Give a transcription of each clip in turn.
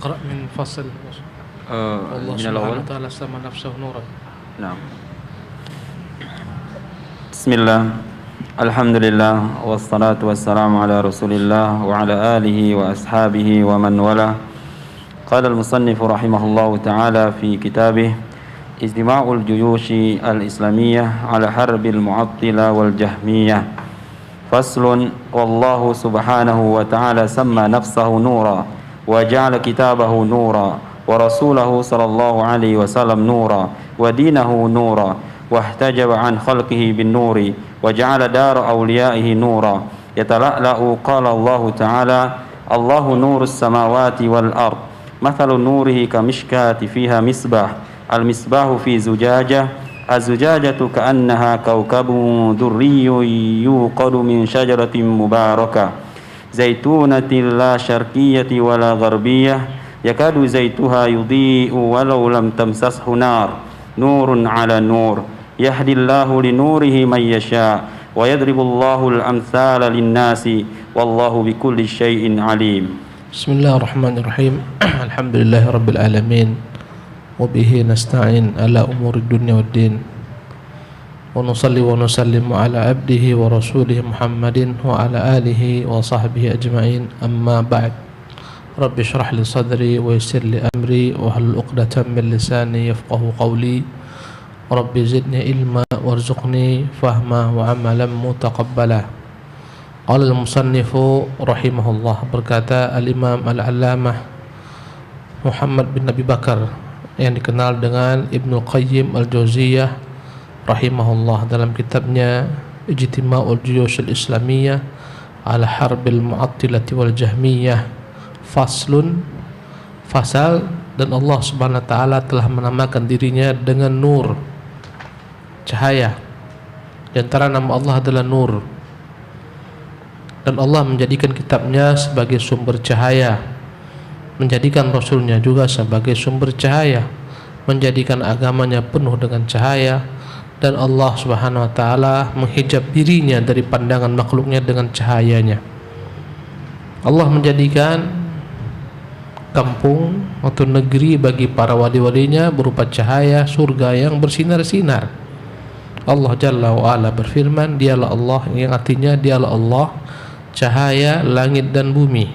اقرأ من فصل الله من سبحانه الأول. وتعالى سمى نفسه نورا. نعم. بسم الله، الحمد لله والصلاة والسلام على رسول الله وعلى آله وأصحابه ومن والاه. قال المصنف رحمه الله تعالى في كتابه اجتماع الجيوش الإسلامية على حرب المعطلة والجهمية. فصل: والله سبحانه وتعالى سمى نفسه نورا وجعل كتابه نورا ورسوله صلى الله عليه وسلم نورا ودينه نورا واحتجب عن خلقه بالنور وجعل دار أوليائه نورا يتلألأ. قال الله تعالى: الله نور السماوات والأرض مثل نوره كمشكاة فيها مصباح المصباح في زجاجة الزجاجة كأنها كوكب دري يوقد من شجرة مباركة زيتونة لا شرقية ولا غربية يكاد زيتها يضيء ولو لم تمسسه نار نور على نور يهدي الله لنوره من يشاء ويضرب الله الأمثال للناس والله بكل شيء عليم. بسم الله الرحمن الرحيم. الحمد لله رب العالمين وبه نستعين على أمور الدنيا والدين ونصلي ونسلم على عبده ورسوله محمد وعلى آله وصحبه أجمعين. أما بعد، رب اشرح لي صدري ويسر لي أمري واحلل عقدة من لساني يفقهوا قولي رب زدني علما وارزقني فهما وعملا متقبلا. قال المصنف رحمه الله, berkata Al-Imam Al-Allamah Muhammad bin Abi Bakar yang dikenal dengan Ibnu Qayyim Al-Jauziyah rahimahullah dalam kitabnya Ijtima'ul Juyush Al-Islamiyah ala Harbil Mu'attilati wal Jahmiyah. Faslun, fasal, dan Allah Subhanahu wa taala telah menamakan dirinya dengan nur, cahaya. Di antara nama Allah adalah nur. Dan Allah menjadikan kitabnya sebagai sumber cahaya, menjadikan Rasulnya juga sebagai sumber cahaya, menjadikan agamanya penuh dengan cahaya. Dan Allah Subhanahu wa taala menghijab dirinya dari pandangan makhluknya dengan cahayanya. Allah menjadikan kampung atau negeri bagi para wali-walinya berupa cahaya surga yang bersinar-sinar. Allah Jalla wa Ala berfirman, dialah Allah, yang artinya dialah Allah, cahaya langit dan bumi.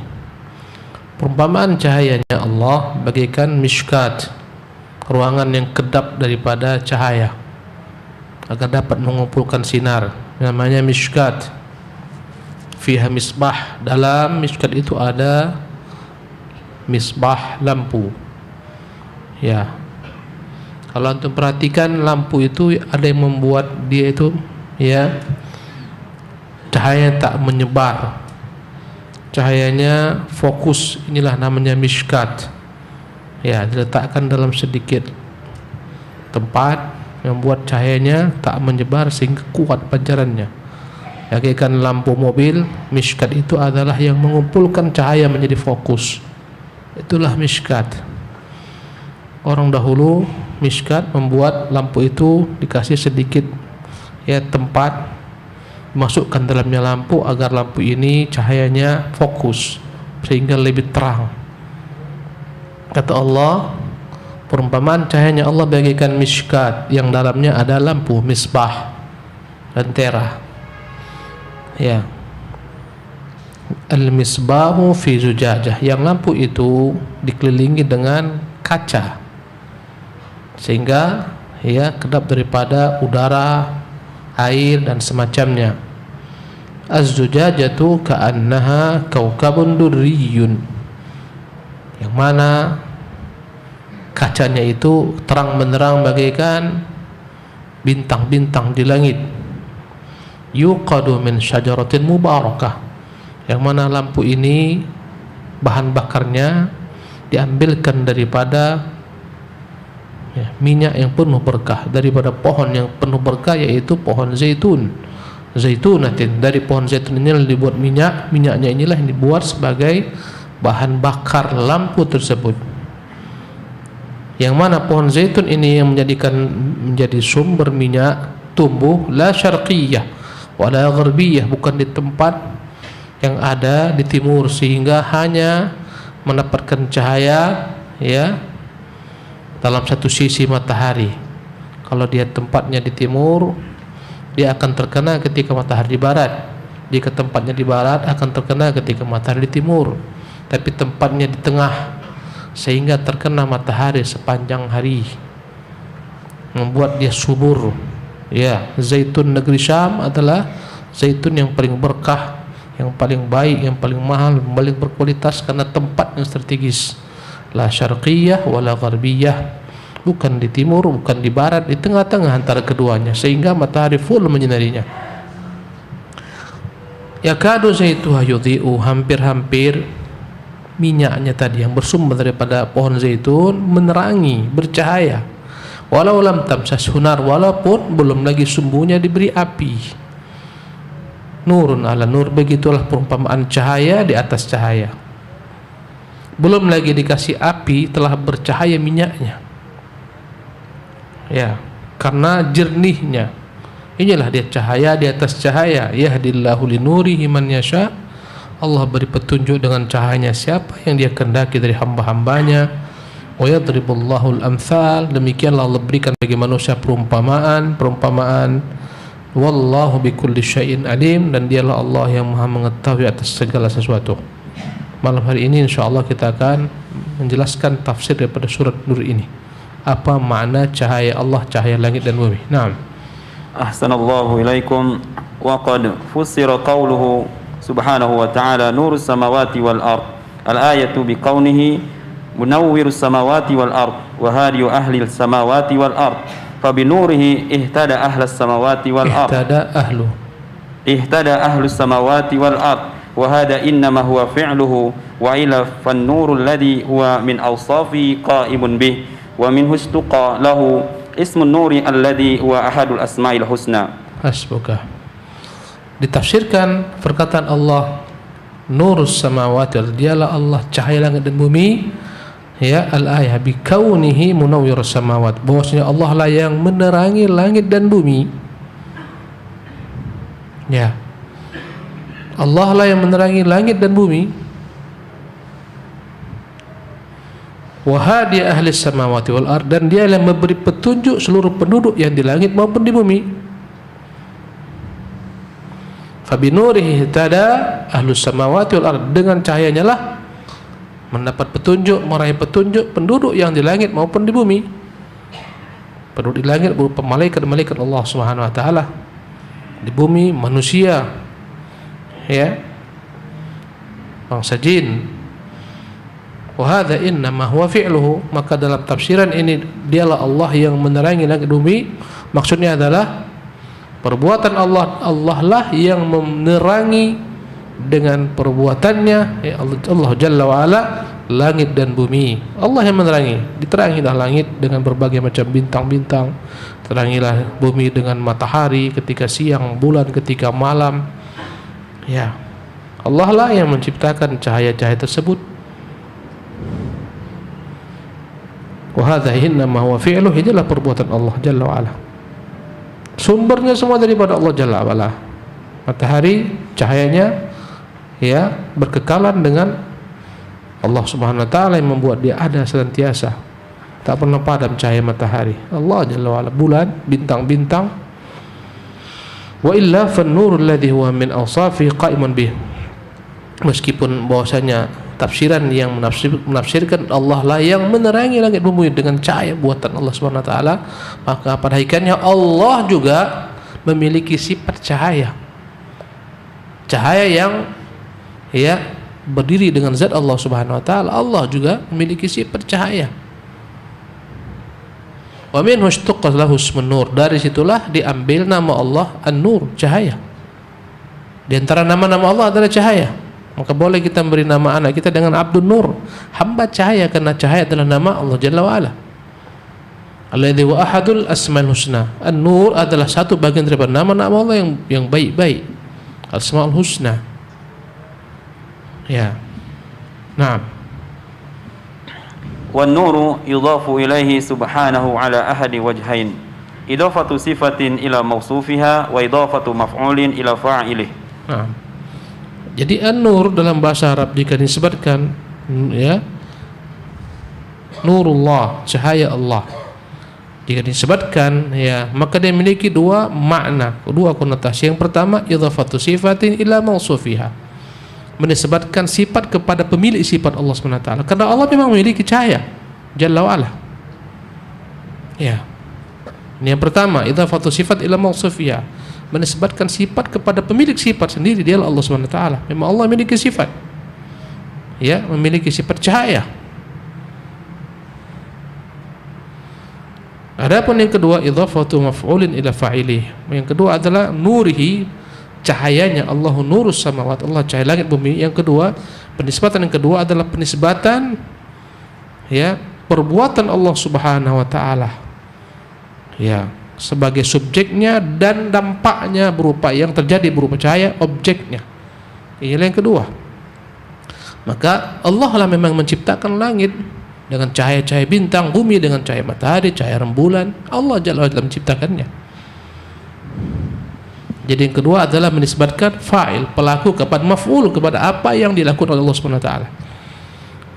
Perumpamaan cahayanya Allah bagaikan mishkat, ruangan yang kedap daripada cahaya agar dapat mengumpulkan sinar, namanya mishkat. Fiha misbah, dalam mishkat itu ada misbah, lampu. Ya, kalau antum perhatikan, lampu itu ada yang membuat dia itu ya cahaya tak menyebar, cahayanya fokus. Inilah namanya mishkat. Ya, diletakkan dalam sedikit tempat yang membuat cahayanya tak menyebar sehingga kuat pancarannya. Bagaikan lampu mobil, mishkat itu adalah yang mengumpulkan cahaya menjadi fokus. Itulah mishkat. Orang dahulu mishkat membuat lampu itu dikasih sedikit ya tempat, masukkan dalamnya lampu agar lampu ini cahayanya fokus sehingga lebih terang. Kata Allah, perumpamaan cahayanya Allah bagaikan mishkat yang dalamnya ada lampu, misbah, lentera. Ya, al-misbahu fi zujajah, yang lampu itu dikelilingi dengan kaca sehingga ya kedap daripada udara, air dan semacamnya. Az-zujajatu ka'annaha kaukabun durriyun, yang mana kacanya itu terang benderang bagaikan bintang-bintang di langit. Yuqadu min syajaratin mubarakah, yang mana lampu ini bahan bakarnya diambilkan daripada ya, minyak yang penuh berkah, daripada pohon yang penuh berkah, yaitu pohon zaitun. Zaitunatin, dari pohon zaitun ini dibuat minyak. Minyaknya inilah yang dibuat sebagai bahan bakar lampu tersebut. Yang mana pohon zaitun ini yang menjadi sumber minyak tumbuh la syarqiyah wala gharbiyah, bukan di tempat yang ada di timur, sehingga hanya mendapatkan cahaya ya dalam satu sisi matahari. Kalau dia tempatnya di timur, dia akan terkena ketika matahari di barat. Jika tempatnya di barat, akan terkena ketika matahari di timur. Tapi tempatnya di tengah, sehingga terkena matahari sepanjang hari, membuat dia subur. Ya, zaitun negeri Syam adalah zaitun yang paling berkah, yang paling baik, yang paling mahal, yang paling berkualitas karena tempat yang strategis. La syarqiyah wala gharbiyah, bukan di timur, bukan di barat, di tengah-tengah antara keduanya, sehingga matahari full menyinarinya. Yakadu zaituha yudhi'u, hampir-hampir minyaknya tadi yang bersumber daripada pohon zaitun menerangi, bercahaya. Walau lam tamsashu nar, walaupun belum lagi sumbunya diberi api. Nurun ala nur, begitulah perumpamaan cahaya di atas cahaya. Belum lagi dikasih api, telah bercahaya minyaknya. Ya, karena jernihnya. Inilah dia cahaya di atas cahaya. Yahdillahu linurihi man yasha. Allah beri petunjuk dengan cahayanya siapa yang dia kehendaki dari hamba-hambanya. Wa yadribullahu al-amthal, demikianlah Allah berikan bagi manusia perumpamaan. Wallahu bikulli syai'in alim, dan dialah Allah yang Maha mengetahui atas segala sesuatu. Malam hari ini insyaallah kita akan menjelaskan tafsir daripada surat Nur ini. Apa makna cahaya Allah, cahaya langit dan bumi? Naam. Ahsanallahu ilaikum. Wa qad fussira qawluhu subhanahu wa ta'ala nurus samawati wal ard. Al-ayatu biqawnihi munawwirus samawati wal ard wa hadiyu ahli samawati wal ard. Fabinurihi ihtada ahlas samawati wal ard. Ihtada ahlus samawati wal ard. Wa hada innama huwa fi'luhu wa ila fan-nurul ladhi huwa min awsafi qa'imun bih wa minhu istuqa lahu ismun nuri alladhi huwa ahadul asma'il husna. Hasbuka. Ditafsirkan perkataan Allah nurus samawati, dialah Allah cahaya langit dan bumi. Ya, al-ayah bi kaunihi munawwir samawat, bahwasanya Allah lah yang menerangi langit dan bumi. Ya, Allah lah yang menerangi langit dan bumi. Wahadi ahli samawati wal ard, dan dia yang memberi petunjuk seluruh penduduk yang di langit maupun di bumi. Fabinurihi tada ahlus samawati wal ard, dengan cahayanya lah mendapat petunjuk, meraih petunjuk penduduk yang di langit maupun di bumi. Penduduk di langit berupa malaikat-malaikat Allah Subhanahu wa taala, di bumi manusia, ya, bangsa jin. Wa hadza innama huwa fi'luhu, maka dalam tafsiran ini dialah Allah yang menerangi langit bumi. Maksudnya adalah perbuatan Allah, Allah lah yang menerangi dengan perbuatannya, ya Allah Jalla wa Ala, langit dan bumi. Allah yang menerangi. Diterangilah langit dengan berbagai macam bintang-bintang, terangilah bumi dengan matahari ketika siang, bulan ketika malam. Ya, Allah lah yang menciptakan cahaya-cahaya tersebut. Wa hadza innama huwa fi'luhu, adalah perbuatan Allah Jalla wa Ala. Sumbernya semua daripada Allah Jalla wa Ala. Matahari cahayanya ya berkekalan dengan Allah Subhanahu wa taala yang membuat dia ada senantiasa, tak pernah padam cahaya matahari. Allah Jalla wa Ala. Bulan, bintang-bintang. Wa illa fan-nurul ladzi huwa min awsafi qa'iman bih. Meskipun bahwasanya tafsiran yang menafsirkan Allah lah yang menerangi langit bumi dengan cahaya buatan Allah Subhanahu wa taala, maka pada hakikatnya Allah juga memiliki sifat cahaya. Cahaya yang ya berdiri dengan zat Allah Subhanahu wa taala. Allah juga memiliki sifat cahaya. Wa minhu ishtaqa lahu ismun nur, dari situlah diambil nama Allah An-Nur, cahaya. Di antara nama-nama Allah adalah cahaya. Maka boleh kita beri nama anak kita dengan Abdun Nur, hamba cahaya, karena cahaya adalah nama Allah Jalla wa Ala. Alladzi wa ahadul asmaul husna. An-Nur adalah satu bagian daripada nama-nama Allah yang baik-baik. Asmaul husna. Ya. Naam. Wan nuru yudhafu ilaihi subhanahu ala ahadi wajhain. Idhafatu sifatin ila mausufiha wa idhafatu maf'ulin ila fa'ilih. Naam. Jadi an-nur dalam bahasa Arab jika disebutkan ya, nurullah, cahaya Allah. Jika disebutkan, ya, maka dia memiliki dua makna, dua konotasi. Yang pertama, idhafatu sifatin ila mausufiha, menisbatkan sifat kepada pemilik sifat Allah SWT, karena Allah memang memiliki cahaya Jalla wa'ala. Ya, ini yang pertama, idhafatu sifat ila mausufiha, menisbatkan sifat kepada pemilik sifat sendiri, dia Allah SWT. Memang Allah memiliki sifat, ya, memiliki sifat cahaya. Adapun yang kedua, idhafatu maf'ulin ila fa'ilih. Yang kedua adalah nurihi, cahayanya. Allahu nurus samawat, Allah cahaya langit bumi. Yang kedua, penisbatan yang kedua adalah penisbatan, ya, perbuatan Allah Subhanahu wa taala, ya, sebagai subjeknya dan dampaknya berupa yang terjadi berupa cahaya, objeknya. Inilah yang kedua. Maka Allah lah memang menciptakan langit dengan cahaya-cahaya bintang, bumi dengan cahaya matahari, cahaya rembulan. Allah Jalla wa'ala menciptakannya. Jadi yang kedua adalah menisbatkan fa'il, pelaku, kepada maf'ul, kepada apa yang dilakukan oleh Allah Subhanahu wa taala.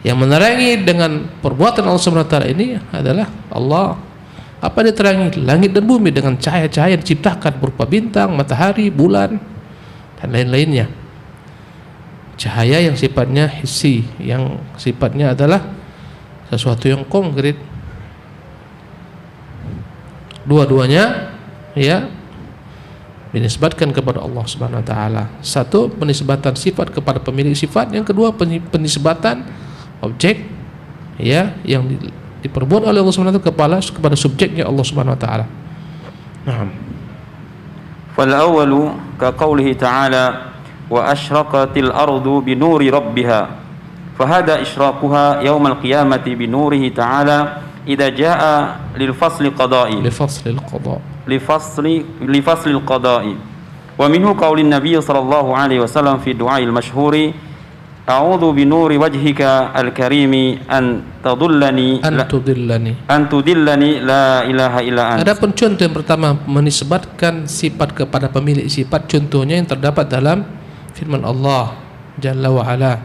Yang menerangi dengan perbuatan Allah Subhanahu wa taala ini adalah Allah. Apa diterangi? Langit dan bumi dengan cahaya-cahaya diciptakan berupa bintang, matahari, bulan, dan lain-lainnya. Cahaya yang sifatnya hissi, yang sifatnya adalah sesuatu yang konkret. Dua-duanya, ya, dinisbatkan kepada Allah Subhanahu wa taala. Satu, penisbatan sifat kepada pemilik sifat. Yang kedua, penisbatan objek, ya, yang diperbuat oleh Allah Subhanahu wa taala kepada subjeknya Allah Subhanahu wa taala. Naam. Fal awwalu ka qoulihi ta'ala wa asyraqatil ardu bi nuri rabbiha. Fahada isyraquha yaumal qiyamati bi nurihi ta'ala idza jaa lil fasli qada'i. Li fasli qada'i. Wa minhu qaulin Nabiy sallallahu alaihi wasallam fi du'ail masyhuri a'udzu bi nuri wajhika al-karimi an tudillani la ilaha illa anta. Adapun contoh yang pertama menisbatkan sifat kepada pemilik sifat, contohnya yang terdapat dalam firman Allah Jalla wa ala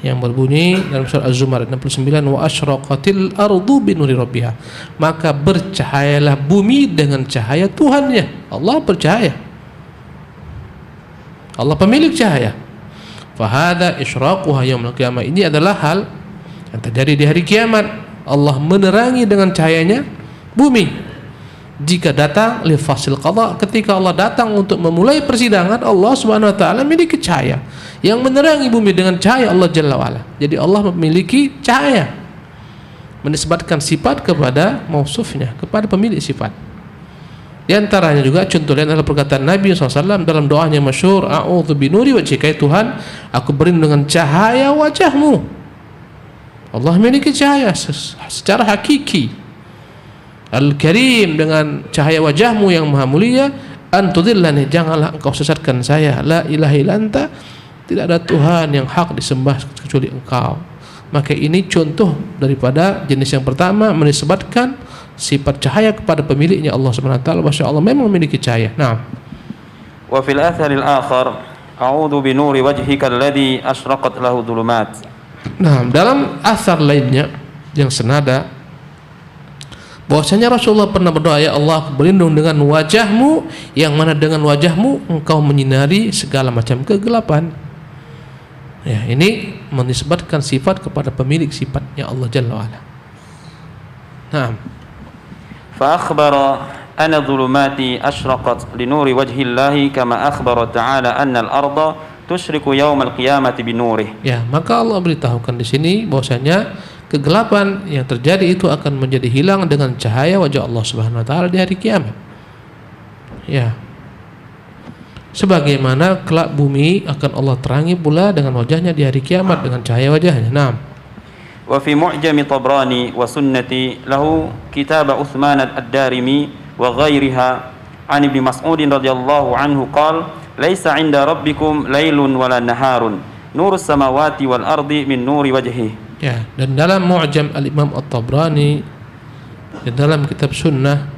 yang berbunyi dalam surah Az-Zumar 69, wa asyraqatil ardu bi nuri rabbiha, maka bercahayalah bumi dengan cahaya Tuhannya. Allah bercahaya, Allah pemilik cahaya. Fahada isyraquha yaumil qiyamah, ini adalah hal yang terjadi di hari kiamat. Allah menerangi dengan cahayanya bumi. Jika datang li fasil qada, ketika Allah datang untuk memulai persidangan, Allah Subhanahu wa taala memiliki cahaya yang menerangi bumi dengan cahaya Allah Jalla wa'ala. Jadi Allah memiliki cahaya, menisbatkan sifat kepada mausufnya, kepada pemilik sifat. Di antaranya juga contoh lain adalah perkataan Nabi SAW dalam doanya masyhur, a'udzu binuri wajhika, Tuhan, aku berlindung dengan cahaya wajahmu. Allah memiliki cahaya secara hakiki. Al-Karim, dengan cahaya wajahmu yang maha mulia. Antudillani, janganlah engkau sesatkan saya. La ilaha illa anta, tidak ada Tuhan yang hak disembah kecuali engkau. Maka ini contoh daripada jenis yang pertama, menisbatkan sifat cahaya kepada pemiliknya Allah Subhanahu wa taala. Masya Allah memang memiliki cahaya. Nah, wa fil atharil akhar a'udzu bi nuri wajhika alladhi asyraqat lahu dhulumat. Nah, dalam asar lainnya yang senada bahwasanya Rasulullah pernah berdoa, ya Allah, berlindung dengan wajahmu yang mana dengan wajahmu engkau menyinari segala macam kegelapan. Ya, ini menisbatkan sifat kepada pemilik sifatnya Allah Jalla wa'ala. Nah, fa akhbara anna dhulumati asyraqat li nuri wajhillahi kama akhbara ta'ala anna al-arda tusyriku yaumal qiyamati bi nurih. Ya, maka Allah beritahukan di sini bahwasanya kegelapan yang terjadi itu akan menjadi hilang dengan cahaya wajah Allah Subhanahu wa taala di hari kiamat. Ya. Sebagaimana kelak bumi akan Allah terangi pula dengan wajahnya di hari kiamat dengan cahaya wajahnya. Naam. Wa fi Mu'jam Tabrani wa Sunnati lahu kitab Utsman ad-Darimi wa ghairiha an Ibnu Mas'ud radhiyallahu anhu qala laisa 'inda rabbikum lailun wala naharun nurus samawati wal ardi min nuri wajhihi. Ya, dan dalam Mu'jam Al-Imam At-Tabrani, di dalam kitab Sunnah,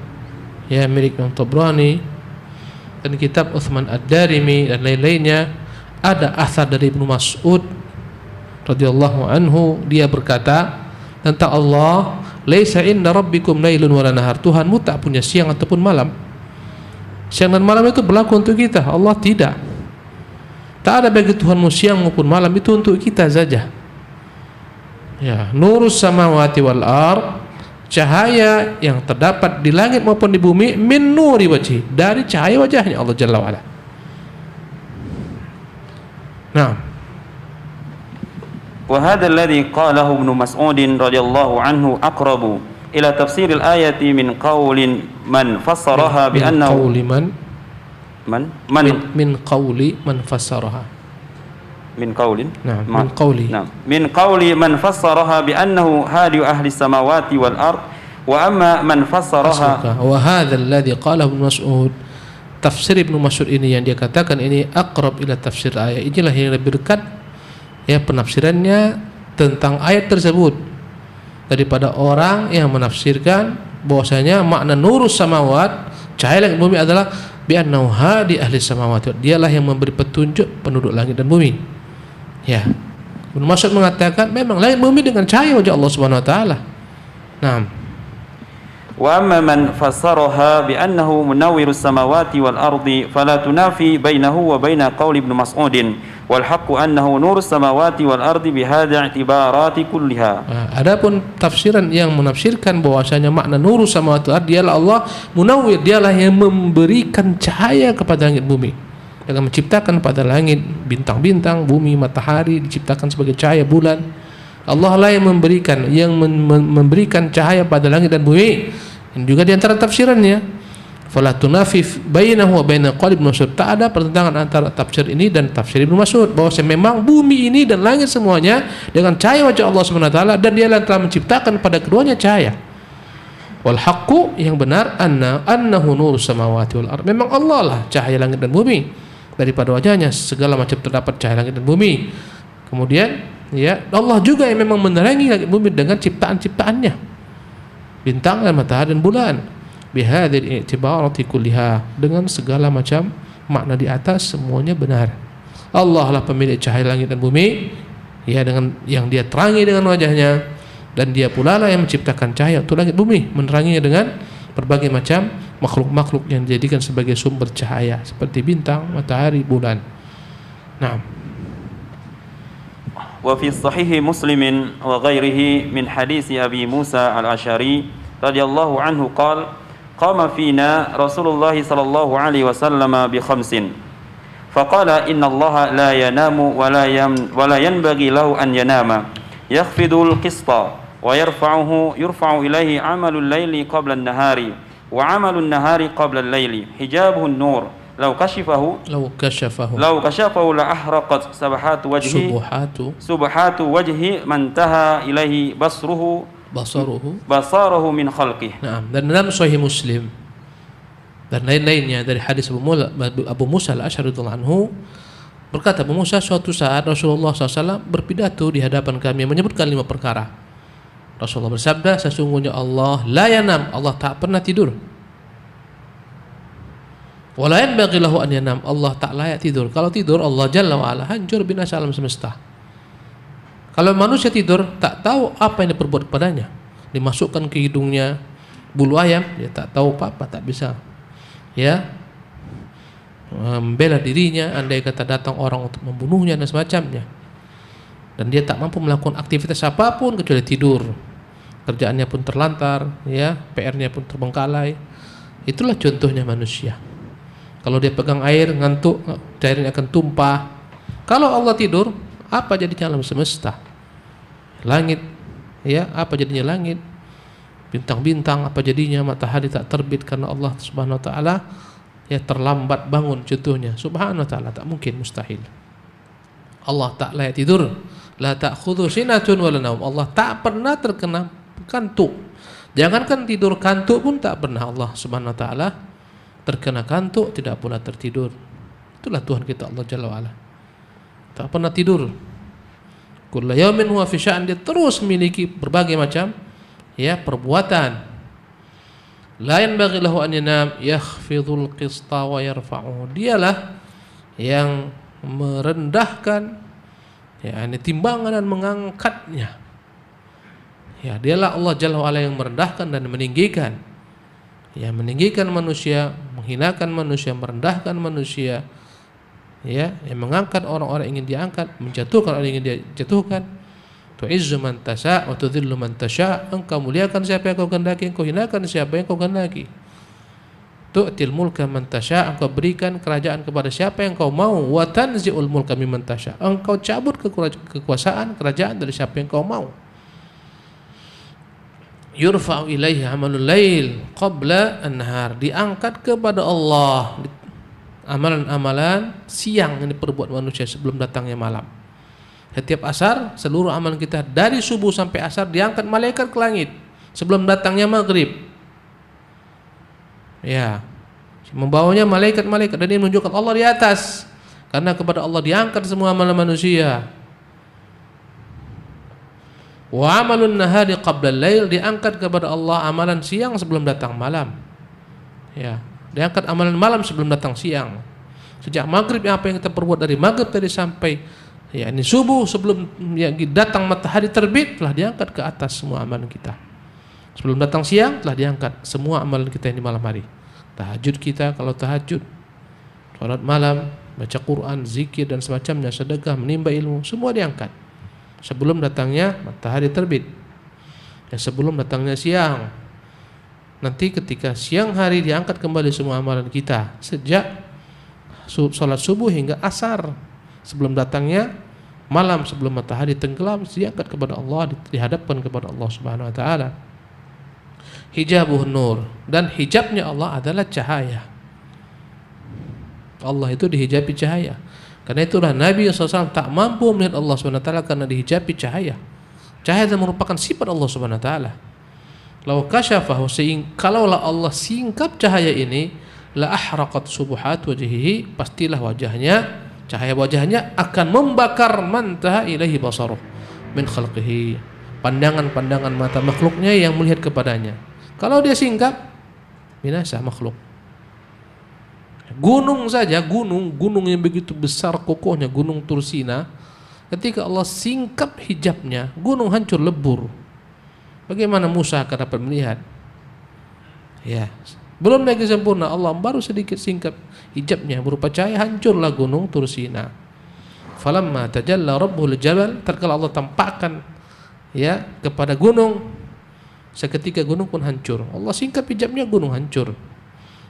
ya, milik Imam Tabrani, dan kitab Utsman Ad-Darimi dan lain-lainnya, ada asar dari Ibnu Mas'ud radhiyallahu anhu, dia berkata tentang Allah, laisa inna rabbikum lailun wala nahar. Tuhanmu tak punya siang ataupun malam. Siang dan malam itu berlaku untuk kita, Allah tidak. Tak ada bagi Tuhanmu siang maupun malam, itu untuk kita saja. Ya, nurus samawati wal ard, cahaya yang terdapat di langit maupun di bumi, min nuri wajhi, dari cahaya wajahnya Allah Jalla wa Ala. Nah, wa hadha alladhi qalahu Ibnu Mas'ud radhiyallahu anhu aqrabu ila tafsir al-ayati min qawlin man fassaraha bi annahu min qawli man fassaraha min qawlin min qawli man fassaraha bi annahu hadi ahli samawati wal ard wa amma man fassaraha wa hadha alladhi qalahu Ibnu Mas'ud, tafsir Ibnu Mas'ud ini yang dia katakan ini aqrab ila tafsir ayat, inilah yang lebih dekat ya penafsirannya tentang ayat tersebut daripada orang yang menafsirkan bahwasanya makna nurus samawat, cahaya langit bumi adalah bi annahu hadi ahli samawati, dialah yang memberi petunjuk penduduk langit dan bumi. Ya, Ibnu Mas'ud mengatakan memang langit bumi dengan cahaya wajah Allah Subhanahu wa taala. Naam. Wa amma man fassaraha bi annahu munawwirus samawati wal ardi fala tunafi bainahu wa baina qauli Ibnu Mas'udin wal haqqu annahu nurus samawati wal ardi bi hadhihi i'tibarati kulliha. Adapun tafsiran yang menafsirkan bahwasanya makna nurus samawati wal ardi dialah Allah munawwir, dialah yang memberikan cahaya kepada langit bumi dengan menciptakan pada langit bintang-bintang, bumi, matahari diciptakan sebagai cahaya bulan. Allah lah yang memberikan cahaya pada langit dan bumi. Ini juga di antara tafsirannya. Fala tunafif bainahu wa baina qauli Ibnu Mas'ud. Tak ada pertentangan antara tafsir ini dan tafsir Ibnu Mas'ud, bahwa memang bumi ini dan langit semuanya dengan cahaya wajah Allah Subhanahu wa taala, dan Dialah yang telah menciptakan pada keduanya cahaya. Wal haqqu, yang benar, annahu nurus samawati wal ard. Memang Allah lah cahaya langit dan bumi. Daripada wajahnya segala macam terdapat cahaya langit dan bumi. Kemudian ya, Allah juga yang memang menerangi langit bumi dengan ciptaan-ciptaannya, bintang dan matahari dan bulan. Bihadil i'tibarati kulliha, dengan segala macam makna di atas semuanya benar. Allah lah pemilik cahaya langit dan bumi, ya, dengan yang Dia terangi dengan wajahnya, dan Dia pula lah yang menciptakan cahaya untuk langit bumi, meneranginya dengan berbagai macam makhluk-makhluk yang dijadikan sebagai sumber cahaya seperti bintang, matahari, bulan. Nah, وفي صحيح مسلم وغيره من حديث أبي موسى الأشعري رضي الله عنه قال قام فينا رسول الله صلى الله عليه وسلم بخمس فقال إن الله لا ينام ولا ينبغي له أن ينام يخفض القسط يرفع إليه عمل الليل قبل النهار وعمل النهار قبل الليل حجابه النور لو كشفه لأحرقت سبحات وجهه من انتهى إليه بصره من خلقه. Nah, dan dalam Sahih Muslim dan lain-lainnya dari hadis Abu Musa al-Asy'ari radhiyallahu anhu, berkata Abu Musa, suatu saat Rasulullah SAW berpidato di hadapan kami menyebutkan 5 perkara. Rasulullah bersabda, sesungguhnya Allah la yanam, Allah tak pernah tidur. Wala yanbaghi lahu an yanam, Allah tak layak tidur. Kalau tidur, Allah Jalla wa Ala hancur binasa alam semesta. Kalau manusia tidur, tak tahu apa yang diperbuat padanya. Dimasukkan ke hidungnya bulu ayam, dia tak tahu apa-apa, tak bisa ya membela dirinya andai kata datang orang untuk membunuhnya dan semacamnya. Dan dia tak mampu melakukan aktivitas apapun kecuali tidur. Kerjaannya pun terlantar, ya, PR-nya pun terbengkalai. Itulah contohnya manusia. Kalau dia pegang air, ngantuk, airnya akan tumpah. Kalau Allah tidur, apa jadinya alam semesta? Langit, ya, apa jadinya langit? Bintang-bintang, apa jadinya? Matahari tak terbit karena Allah Subhanahu wa taala ya terlambat bangun, contohnya. Subhanahu wa taala, tak mungkin, mustahil. Allah tak layak tidur. La ta'khudhu sinatun wala naum. Allah tak pernah terkena kantuk. Jangankan tidur, kantuk pun tak pernah Allah Subhanahu wa taala terkena kantuk, tidak pula tertidur. Itulah Tuhan kita Allah Jalla wa Ala. Tak pernah tidur. Kullu yaumin huwa fi sya'an, dia terus memiliki berbagai macam ya perbuatan. La yanbaghi lahu an yanam yakhfidul qista wa yarfa'uhu. Dialah yang merendahkan Ya, ini timbangan dan mengangkatnya. Ya, dialah Allah Jalla wa'ala yang merendahkan dan meninggikan. Ya, meninggikan manusia, menghinakan manusia, merendahkan manusia. Ya, yang mengangkat orang-orang yang ingin diangkat, menjatuhkan orang yang ingin dijatuhkan. Tu'izzu man tasya' wa tudhillu man tasya'. Engkau muliakan siapa yang kau kehendaki, engkau hinakan siapa yang kau kehendaki. Tu'til mulka man tasya', engkau berikan kerajaan kepada siapa yang kau mau. Wa tanzi'ul mulka mimman tasya', engkau cabut kekuasaan kerajaan dari siapa yang kau mau. Yurfa'u ilaihi amalul lail qabla an-nahar, diangkat kepada Allah amalan-amalan siang yang diperbuat manusia sebelum datangnya malam. Setiap asar, seluruh amalan kita dari subuh sampai asar diangkat malaikat ke langit sebelum datangnya maghrib. Ya, membawanya malaikat-malaikat, dan ini menunjukkan Allah di atas, karena kepada Allah diangkat semua amalan manusia. Wa amalun nahari qabla al-lail, diangkat kepada Allah amalan siang sebelum datang malam. Ya, diangkat amalan malam sebelum datang siang. Sejak maghrib, apa yang kita perbuat dari maghrib tadi sampai ya ini subuh, sebelum ya, datang matahari terbit, telah diangkat ke atas semua amalan kita. Sebelum datang siang telah diangkat semua amalan kita yang di malam hari. Tahajud kita, kalau tahajud, salat malam, baca Quran, zikir dan semacamnya, sedekah, menimba ilmu, semua diangkat sebelum datangnya matahari terbit. Dan sebelum datangnya siang. Nanti ketika siang hari diangkat kembali semua amalan kita sejak salat subuh hingga asar, sebelum datangnya malam, sebelum matahari tenggelam, diangkat kepada Allah, dihadapkan kepada Allah Subhanahu wa taala. Hijabuh nur, dan hijabnya Allah adalah cahaya. Allah itu dihijabi cahaya. Karena itulah Nabi SAW tak mampu melihat Allah Subhanahu wa taala karena dihijabi cahaya. Cahaya itu merupakan sifat Allah Subhanahu wa taala. Lau kasyafahu, kalaulah Allah singkap cahaya ini, la ahraqat subuhat wajhihi, pastilah wajahnya, cahaya wajahnya akan membakar man taha ilaihi basaruh min khalqihi, pandangan-pandangan mata makhluknya yang melihat kepadanya. Kalau dia singkap, binasa makhluk. Gunung saja, gunung yang begitu besar kokohnya, gunung Tursina, ketika Allah singkap hijabnya, gunung hancur lebur. Bagaimana Musa akan dapat melihat? Ya, belum lagi sempurna, Allah baru sedikit singkap hijabnya berupa cahaya, hancurlah gunung Tursina. Falamma tajalla rabbul jabal, tatkala Allah tampakkan ya kepada gunung, seketika gunung pun hancur. Allah singkap hijabnya, gunung hancur.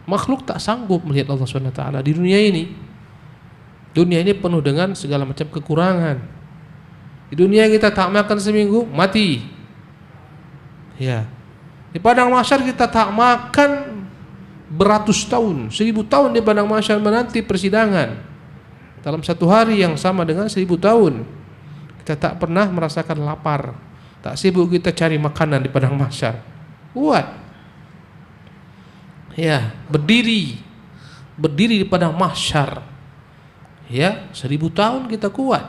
Makhluk tak sanggup melihat Allah SWT di dunia ini. Dunia ini penuh dengan segala macam kekurangan. Di dunia kita tak makan seminggu, mati. Ya. Di padang mahsyar kita tak makan beratus tahun, 1000 tahun di padang mahsyar menanti persidangan. Dalam satu hari yang sama dengan 1000 tahun. Kita tak pernah merasakan lapar. Tak sibuk kita cari makanan di padang mahsyar. Kuat. Ya, berdiri di padang mahsyar. Ya, 1000 tahun kita kuat.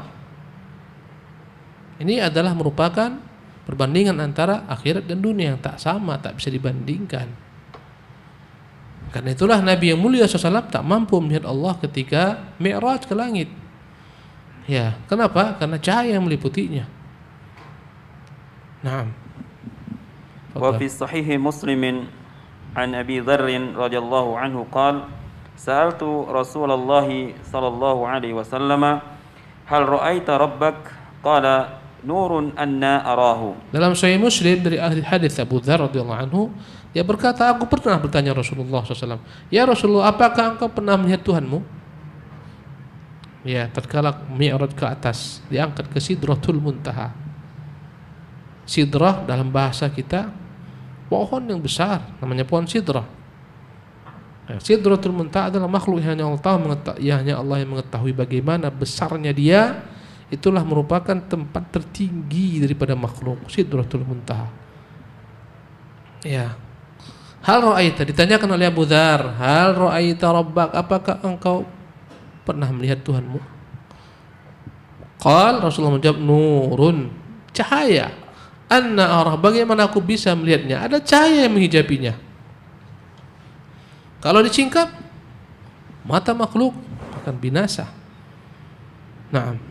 Ini adalah merupakan perbandingan antara akhirat dan dunia yang tak sama, tak bisa dibandingkan. Karena itulah Nabi yang mulia SAW tak mampu melihat Allah ketika Mi'raj ke langit. Ya, kenapa? Karena cahaya yang meliputinya. Naam. Wa fi sahih Muslim an Abi Dzar radhiyallahu anhu qala sa'altu Rasulullah sallallahu alaihi wasallam hal ra'aita rabbak qala nurun anna arahu. Dalam Sahih Muslim dari ahli hadis Abu Dzar radhiyallahu anhu, dia berkata, aku pernah bertanya Rasulullah SAW, ya Rasulullah, apakah engkau pernah melihat Tuhanmu? Ya, tatkala Mi'raj ke atas, diangkat ke Sidratul Muntaha. Sidrah dalam bahasa kita pohon yang besar, namanya pohon sidrah. Ya, Sidratul Muntaha adalah makhluk yang hanya Allah yang mengetahui bagaimana besarnya dia. Itulah merupakan tempat tertinggi daripada makhluk, Sidratul Muntaha. Ya. Hal ra'aita, ditanyakan oleh Abu Dzar, hal ra'aita rabbak, apakah engkau pernah melihat Tuhanmu? Qal, Rasulullah menjawab, nurun, cahaya. Anna arah, bagaimana aku bisa melihatnya? Ada cahaya yang menghijabinya. Kalau disingkap, mata makhluk akan binasa. Naam.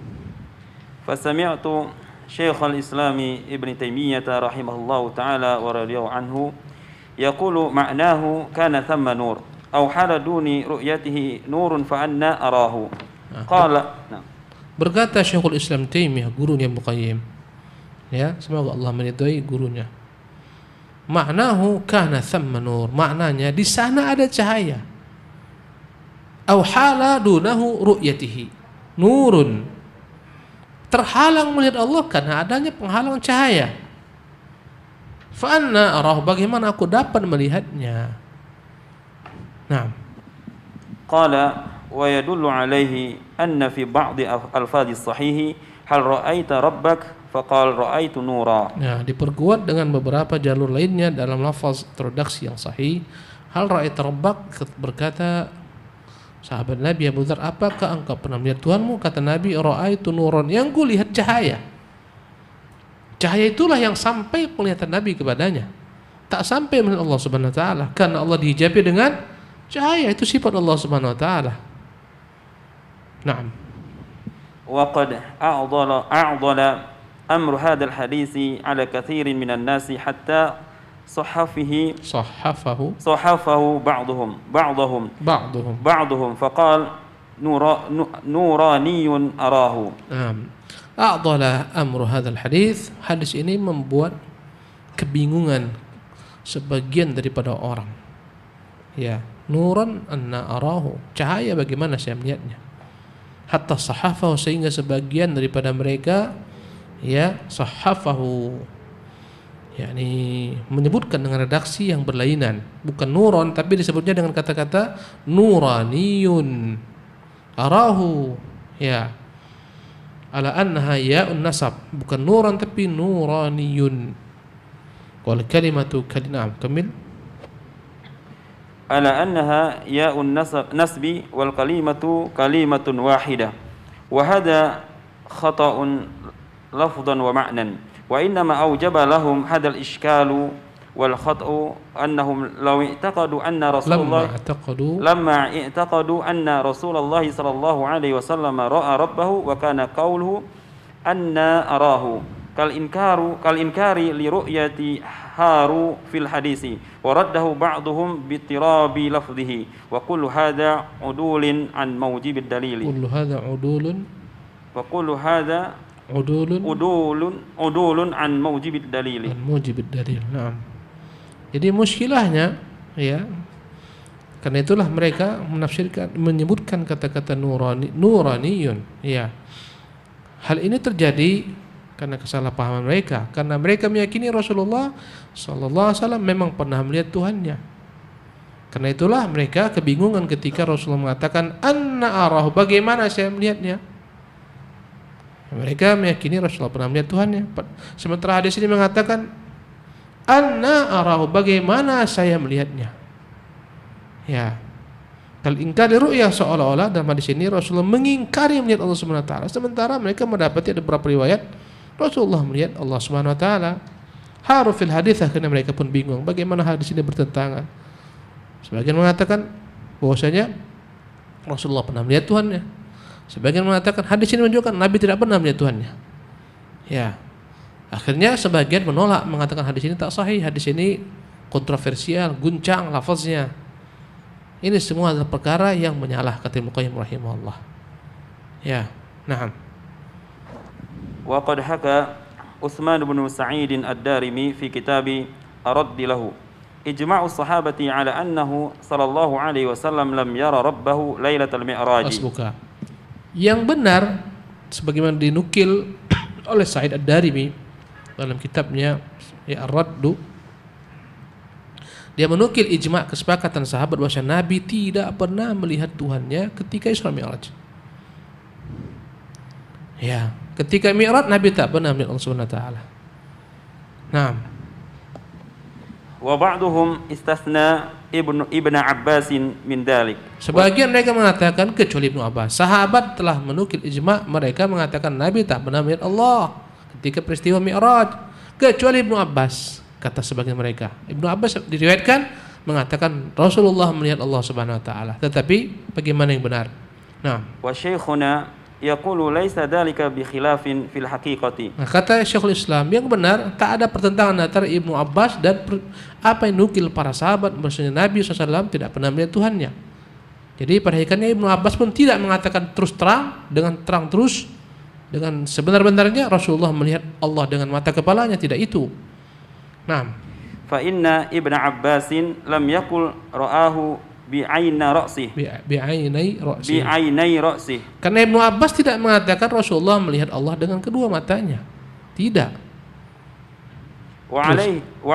Fasami'tu Syekhul Islami Ibn Taimiyah rahimahullahu taala wa radhiyallahu anhu yaqulu ma'nahu kana thamma nur aw hala duni ru'yatihi nurun fa anna arahu. Qala. Berkata Syekhul Islam Taimiyah, gurunya Ibnu Qayyim. Ya, semoga Allah meridhai gurunya. Ma'nahu kana thamma nur, maknanya di sana ada cahaya. Aw hala dunahu ru'yatihi nurun, terhalang melihat Allah karena adanya penghalang cahaya. Fa anna arahu, bagaimana aku dapat melihatnya? Nah, qala wa yadullu alaihi anna fi ba'd alfadhi sahih hal ra'aita rabbak faqal ra'aitu nura. Ya, diperkuat dengan beberapa jalur lainnya dalam lafaz introduksi yang sahih. Hal ra'aita rabbak, berkata sahabat Nabi Abu Dzar, apakah engkau pernah melihat Tuhanmu? Kata Nabi, ra'aitu nuran, yang kulihat cahaya. Cahaya itulah yang sampai penglihatan Nabi kepadanya. Tak sampai melihat Allah Subhanahu wa taala karena Allah dihijabi dengan cahaya, itu sifat Allah Subhanahu wa taala. Naam. Wa qad a'dala amru hadzal hadisi ala katsirin minan nasi hatta صحفه بعضهم فقال نوراني أراه. أعضل أمر هذا الحديث, hadis ini membuat kebingungan sebagian daripada orang. Ya, nuran anna arahu, cahaya bagaimana saya melihatnya. Hatta sahafahu, sehingga sebagian daripada mereka ya sahafahu, yakni menyebutkan dengan redaksi yang berlainan, bukan nuron tapi disebutnya dengan kata-kata nuraniyun arahu, ya, ala annaha ya'un nasab, bukan nuran tapi nuraniyun. Wal kalimatu kalinam kamil ala annaha ya'un nasbi wal kalimatu kalimatun wahidah wa hadha khata'un lafdhan wa ma'nan. وإنما أوجب لهم هذا الإشكال والخطأ أنهم لو اعتقدوا أن رسول الله لما اعتقدوا أن رسول الله صلى الله عليه وسلم رأى ربه وكان قوله أن أراه كالإنكار لرؤية هارو في الحديث ورده بعضهم باضطراب لفظه وكل هذا عدول عن موجب الدليل. وكل هذا udulun an mujibid dalil. Naam. Jadi muskilahnya ya, karena itulah mereka menafsirkan, menyebutkan kata-kata nuraniyun. Ya. Hal ini terjadi karena kesalahpahaman mereka, karena mereka meyakini Rasulullah sallallahu alaihi wasallam memang pernah melihat Tuhannya. Karena itulah mereka kebingungan ketika Rasulullah mengatakan anna arahu, bagaimana saya melihatnya. Mereka meyakini Rasulullah pernah melihat Tuhannya. Sementara hadis ini mengatakan anna arahu, bagaimana saya melihatnya. Ya. Kal ingkari ru'yah, seolah-olah dalam hadis ini Rasulullah mengingkari melihat Allah Subhanahu wa taala, sementara mereka mendapati ada beberapa riwayat Rasulullah melihat Allah Subhanahu wa taala. Harufil hadits, akhirnya mereka pun bingung bagaimana hadis ini bertentangan. Sebagian mengatakan bahwasanya Rasulullah pernah melihat Tuhannya. Sebagian mengatakan hadis ini menunjukkan Nabi tidak pernah melihat Tuhannya. Ya. Akhirnya sebagian menolak, mengatakan hadis ini tak sahih, hadis ini kontroversial, guncang lafaznya. Ini semua adalah perkara yang menyalah, kata Ibnu Qayyim rahimahullah. Ya. Naam. Wa qad haka Utsman bin Sa'id ad-Darimi fi kitabi Aradd lahu ijma'u sahabati ala annahu sallallahu alaihi wasallam lam yara rabbahu lailatal mi'raj. Yang benar sebagaimana dinukil oleh Sa'id ad-Darimi dalam kitabnya ya Ar-Raddu, dia menukil ijma' kesepakatan sahabat bahwa Nabi tidak pernah melihat Tuhannya ketika Isra Mi'raj. Ya, ketika Mi'raj Nabi tak pernah melihat Allah Subhanahu wa taala. Naam. Wa ba'duhum istasna Ibnu Abbas min dalik. Sebagian mereka mengatakan kecuali Ibnu Abbas. Sahabat telah menukil ijma', mereka mengatakan Nabi tak pernah melihat Allah ketika peristiwa Mi'raj, kecuali Ibnu Abbas, kata sebagian mereka. Ibnu Abbas diriwayatkan mengatakan Rasulullah melihat Allah Subhanahu wa taala. Tetapi bagaimana yang benar? Nah, wa Syekhuna yaqulu laisa dzalika bi khilafin fil haqiqati. Nah, kata Syekhul Islam, yang benar tak ada pertentangan antara Ibnu Abbas dan apa yang nukil para sahabat, maksudnya Nabi SAW tidak pernah melihat Tuhannya. Jadi pada hakikatnya Ibnu Abbas pun tidak mengatakan terus terang dengan terang terus dengan sebenar-benarnya Rasulullah melihat Allah dengan mata kepalanya, tidak itu. Nah, Fa inna Ibnu Abbasin lam yaqul ra'ahu bi'aina ra'sih. bi'ainai ra'si. Bi'ainai ra'sih. Karena Ibnu Abbas tidak mengatakan Rasulullah melihat Allah dengan kedua matanya. Tidak. Wa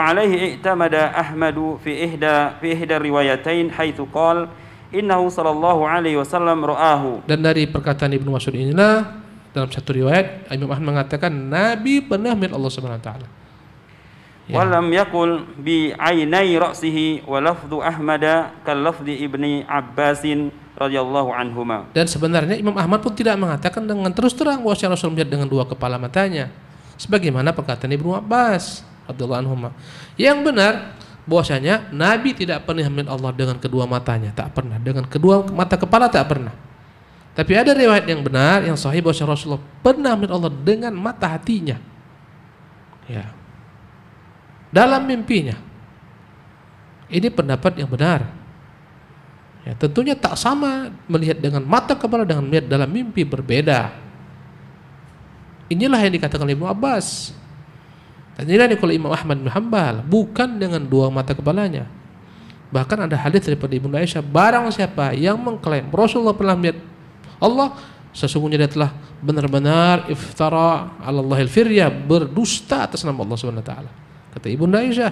alaihi i'tamada Ahmadu fi ihda riwayatain haitsu qala innahu sallallahu alaihi wasallam ra'ahu. Dan dari perkataan Ibnu Mas'ud inilah dalam satu riwayat Imam Ahmad mengatakan Nabi pernah melihat Allah Subhanahu wa taala. Wa lam yaqul bi ainai ra'sihi wa lafdhu Ahmad kal lafdhi Ibni Abbasin radhiyallahu anhuma. Dan sebenarnya Imam Ahmad pun tidak mengatakan dengan terus terang bahwa Rasul melihat dengan dua kepala matanya sebagaimana perkataan Ibnu Abbas radhiyallahu anhuma. Yang benar bahwasanya Nabi tidak pernah melihat Allah dengan kedua matanya, tak pernah, dengan kedua mata kepala tak pernah. Tapi ada riwayat yang benar yang sahih bahwa Rasulullah pernah melihat Allah dengan mata hatinya. Ya. Dalam mimpinya. Ini pendapat yang benar. Ya, tentunya tak sama melihat dengan mata kepala dengan melihat dalam mimpi, berbeda. Inilah yang dikatakan oleh Ibnu Abbas. Dan inilah kalau Imam Ahmad bin Hanbal, bukan dengan dua mata kepalanya. Bahkan ada hadis daripada Ibnu Aisyah, barang siapa yang mengklaim Rasulullah pernah melihat Allah, sesungguhnya dia telah benar-benar iftara 'ala Allahil firya, berdusta atas nama Allah Subhanahu wa taala. Kata Ibnu Aisyah,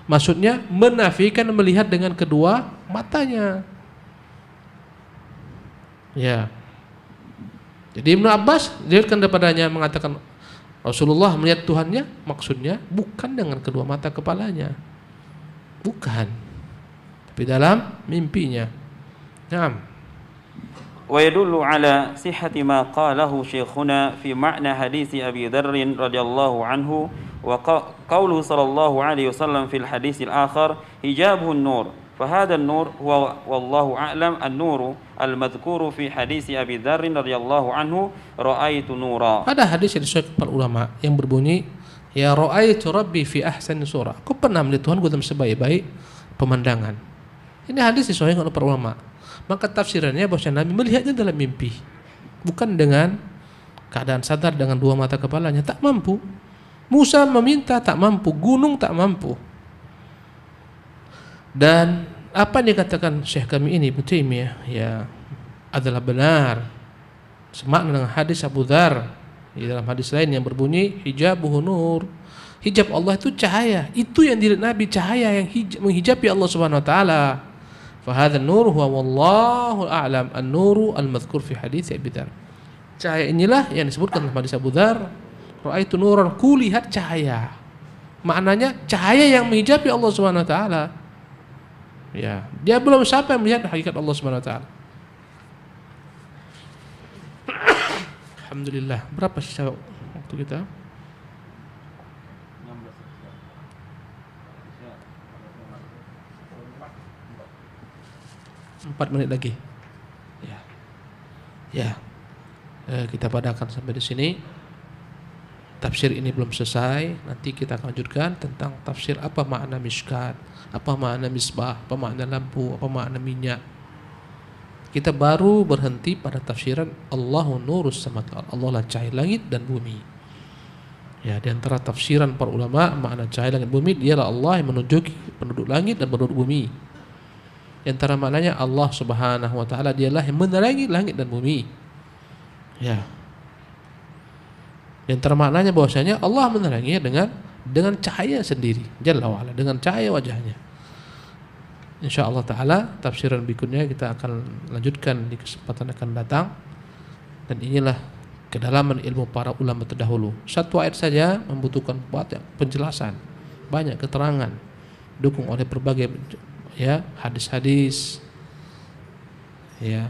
maksudnya menafikan melihat dengan kedua matanya. Ya. Jadi Ibnu Abbas diriwayatkan daripadanya mengatakan Rasulullah melihat Tuhannya, maksudnya bukan dengan kedua mata kepalanya. Bukan. Tapi dalam mimpinya. Naam. ويدل على صحة ما قاله شيخنا في معنى حديث أبي ذر رضي الله عنه وقوله صلى الله عليه وسلم في الحديث الآخر حجابه النور فهذا النور هو والله أعلم النور المذكور في حديث أبي ذر رضي الله عنه رأيت نورا. Ada hadis yang disebutkan para ulama yang berbunyi ya ra'aitu rabbi fi ahsani surah. Aku pernah melihat Tuhan dalam sebaik-baik pemandangan. Ini hadis disahihkan oleh para ulama. Maka tafsirannya bahwa Nabi melihatnya dalam mimpi, bukan dengan keadaan sadar dengan dua mata kepalanya, tak mampu. Musa meminta tak mampu, gunung tak mampu. Dan apa yang dikatakan Syekh kami ini Ibnu Taimiyah ya adalah benar. Semakna dengan hadis Abu Dzar di dalam hadis lain yang berbunyi hijabuhu nur. Hijab Allah itu cahaya. Itu yang dilihat Nabi, cahaya yang menghijabi Allah Subhanahu wa taala. Fahadha an-nur huwa wallahu a'lam an-nuru al-madhkur fi hadits Abi Dzar. Cahaya inilah yang disebutkan dalam hadis Abu Dzar, ra'aitu nuran, ku lihat cahaya. Maknanya cahaya yang menghijabi Allah Subhanahu wa taala. Ya, dia belum sampai melihat hakikat Allah Subhanahu wa taala. Alhamdulillah. Berapa sisa waktu kita? 4 menit lagi. Ya. Kita padakan sampai di sini. Tafsir ini belum selesai. Nanti kita akan lanjutkan tentang tafsir apa makna miskat, apa makna misbah, apa makna lampu, apa makna minyak. Kita baru berhenti pada tafsiran Allahu nurus samawati wal ardh. Allah lah cahaya langit dan bumi. Ya, di antara tafsiran para ulama makna cahaya langit bumi dialah Allah yang menunjuki penduduk langit dan penduduk bumi. Di antara maknanya Allah Subhanahu wa taala dialah yang menerangi langit dan bumi. Ya. Di antara maknanya bahwasanya Allah meneranginya dengan cahaya sendiri, jalla wa ala, dengan cahaya wajahnya. InsyaAllah ta'ala tafsiran berikutnya kita akan lanjutkan di kesempatan akan datang. Dan inilah kedalaman ilmu para ulama terdahulu. Satu ayat saja membutuhkan banyak penjelasan, banyak keterangan, didukung oleh berbagai ya hadis-hadis. Ya.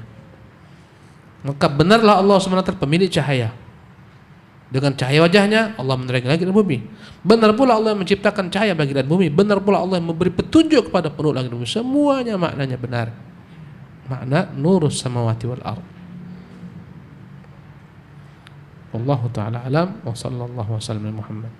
Maka benarlah Allah SWT pemilik cahaya. Dengan cahaya wajahnya Allah menerangi langit dan bumi. Benar pula Allah yang menciptakan cahaya bagi langit dan bumi. Benar pula Allah yang memberi petunjuk kepada penduduk langit dan bumi. Semuanya maknanya benar. Makna nurus samawati wal ardh. Wallahu taala alam wa sallallahu wasallam Muhammad.